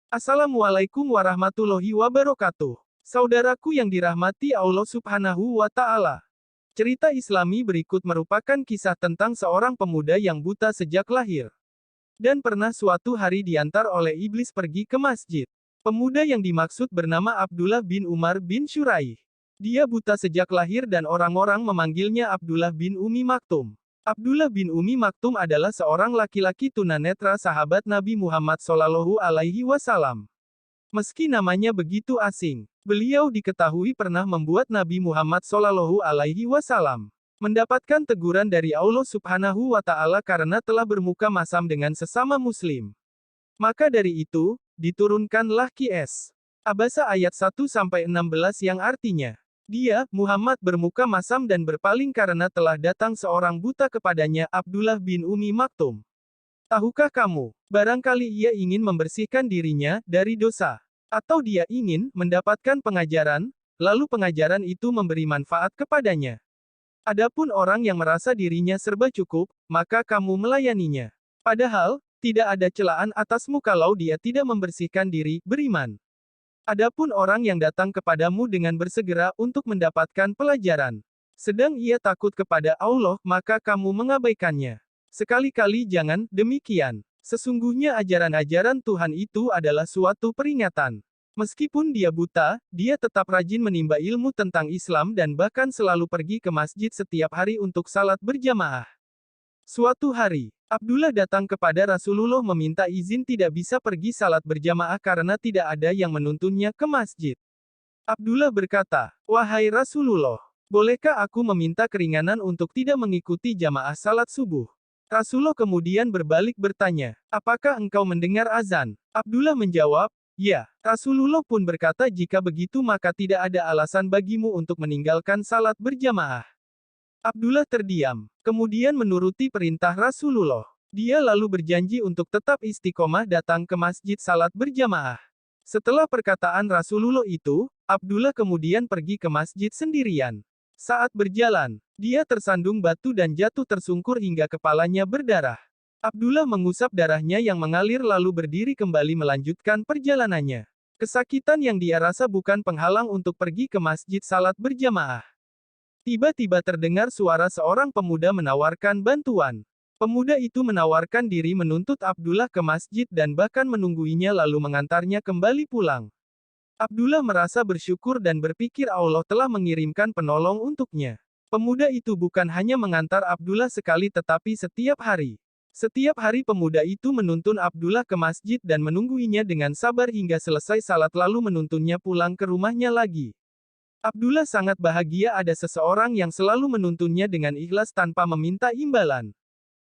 Assalamualaikum warahmatullahi wabarakatuh. Saudaraku yang dirahmati Allah Subhanahu wa Ta'ala. Cerita Islami berikut merupakan kisah tentang seorang pemuda yang buta sejak lahir, dan pernah suatu hari diantar oleh iblis pergi ke masjid. Pemuda yang dimaksud bernama Abdullah bin Umar bin Syuraih. Dia buta sejak lahir dan orang-orang memanggilnya Abdullah bin Umi Maktum. Abdullah bin Umi Maktum adalah seorang laki-laki tunanetra sahabat Nabi Muhammad Shallallahu Alaihi Wasallam. Meski namanya begitu asing, beliau diketahui pernah membuat Nabi Muhammad Shallallahu Alaihi Wasallam mendapatkan teguran dari Allah Subhanahu wa Ta'ala karena telah bermuka masam dengan sesama Muslim. Maka dari itu, diturunkanlah Qs. Abasa ayat 1-16 yang artinya, dia, Muhammad bermuka masam dan berpaling karena telah datang seorang buta kepadanya, Abdullah bin Umi Maktum. Tahukah kamu, barangkali ia ingin membersihkan dirinya dari dosa, atau dia ingin mendapatkan pengajaran, lalu pengajaran itu memberi manfaat kepadanya. Adapun orang yang merasa dirinya serba cukup, maka kamu melayaninya. Padahal, tidak ada celaan atasmu kalau dia tidak membersihkan diri, beriman. Adapun orang yang datang kepadamu dengan bersegera untuk mendapatkan pelajaran, sedang ia takut kepada Allah, maka kamu mengabaikannya. Sekali-kali jangan demikian. Sesungguhnya ajaran-ajaran Tuhan itu adalah suatu peringatan. Meskipun dia buta, dia tetap rajin menimba ilmu tentang Islam dan bahkan selalu pergi ke masjid setiap hari untuk salat berjamaah. Suatu hari, Abdullah datang kepada Rasulullah meminta izin tidak bisa pergi salat berjamaah karena tidak ada yang menuntunnya ke masjid. Abdullah berkata, "Wahai Rasulullah, bolehkah aku meminta keringanan untuk tidak mengikuti jamaah salat subuh?" Rasulullah kemudian berbalik bertanya, "Apakah engkau mendengar azan?" Abdullah menjawab, "Ya." Rasulullah pun berkata, "Jika begitu maka tidak ada alasan bagimu untuk meninggalkan salat berjamaah." Abdullah terdiam, kemudian menuruti perintah Rasulullah. Dia lalu berjanji untuk tetap istiqomah datang ke masjid salat berjamaah. Setelah perkataan Rasulullah itu, Abdullah kemudian pergi ke masjid sendirian. Saat berjalan, dia tersandung batu dan jatuh tersungkur hingga kepalanya berdarah. Abdullah mengusap darahnya yang mengalir lalu berdiri kembali melanjutkan perjalanannya. Kesakitan yang dia rasa bukan penghalang untuk pergi ke masjid salat berjamaah. Tiba-tiba terdengar suara seorang pemuda menawarkan bantuan. Pemuda itu menawarkan diri menuntut Abdullah ke masjid dan bahkan menungguinya lalu mengantarnya kembali pulang. Abdullah merasa bersyukur dan berpikir Allah telah mengirimkan penolong untuknya. Pemuda itu bukan hanya mengantar Abdullah sekali tetapi setiap hari. Setiap hari pemuda itu menuntun Abdullah ke masjid dan menungguinya dengan sabar hingga selesai salat lalu menuntunnya pulang ke rumahnya lagi. Abdullah sangat bahagia ada seseorang yang selalu menuntunnya dengan ikhlas tanpa meminta imbalan.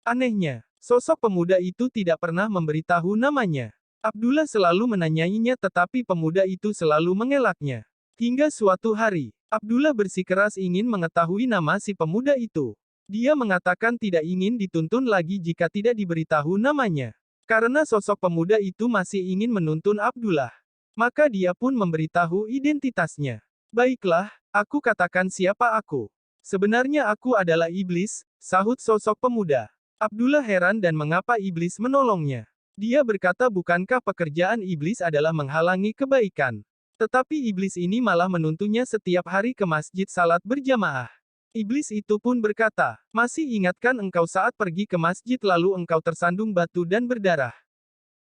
Anehnya, sosok pemuda itu tidak pernah memberitahu namanya. Abdullah selalu menanyainya tetapi pemuda itu selalu mengelaknya. Hingga suatu hari, Abdullah bersikeras ingin mengetahui nama si pemuda itu. Dia mengatakan tidak ingin dituntun lagi jika tidak diberitahu namanya. Karena sosok pemuda itu masih ingin menuntun Abdullah. Maka dia pun memberitahu identitasnya. "Baiklah, aku katakan siapa aku. Sebenarnya aku adalah iblis," sahut sosok pemuda. Abdullah heran dan mengapa iblis menolongnya. Dia berkata bukankah pekerjaan iblis adalah menghalangi kebaikan. Tetapi iblis ini malah menuntunnya setiap hari ke masjid salat berjamaah. Iblis itu pun berkata, "Masih ingatkah engkau saat pergi ke masjid lalu engkau tersandung batu dan berdarah?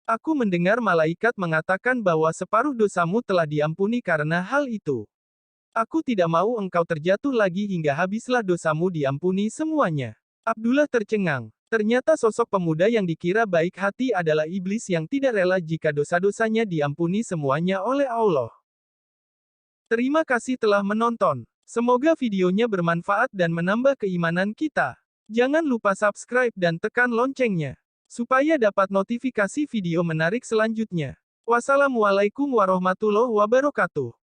Aku mendengar malaikat mengatakan bahwa separuh dosamu telah diampuni karena hal itu. Aku tidak mau engkau terjatuh lagi hingga habislah dosamu diampuni semuanya." Abdullah tercengang. Ternyata sosok pemuda yang dikira baik hati adalah iblis yang tidak rela jika dosa-dosanya diampuni semuanya oleh Allah. Terima kasih telah menonton. Semoga videonya bermanfaat dan menambah keimanan kita. Jangan lupa subscribe dan tekan loncengnya, supaya dapat notifikasi video menarik selanjutnya. Wassalamualaikum warahmatullahi wabarakatuh.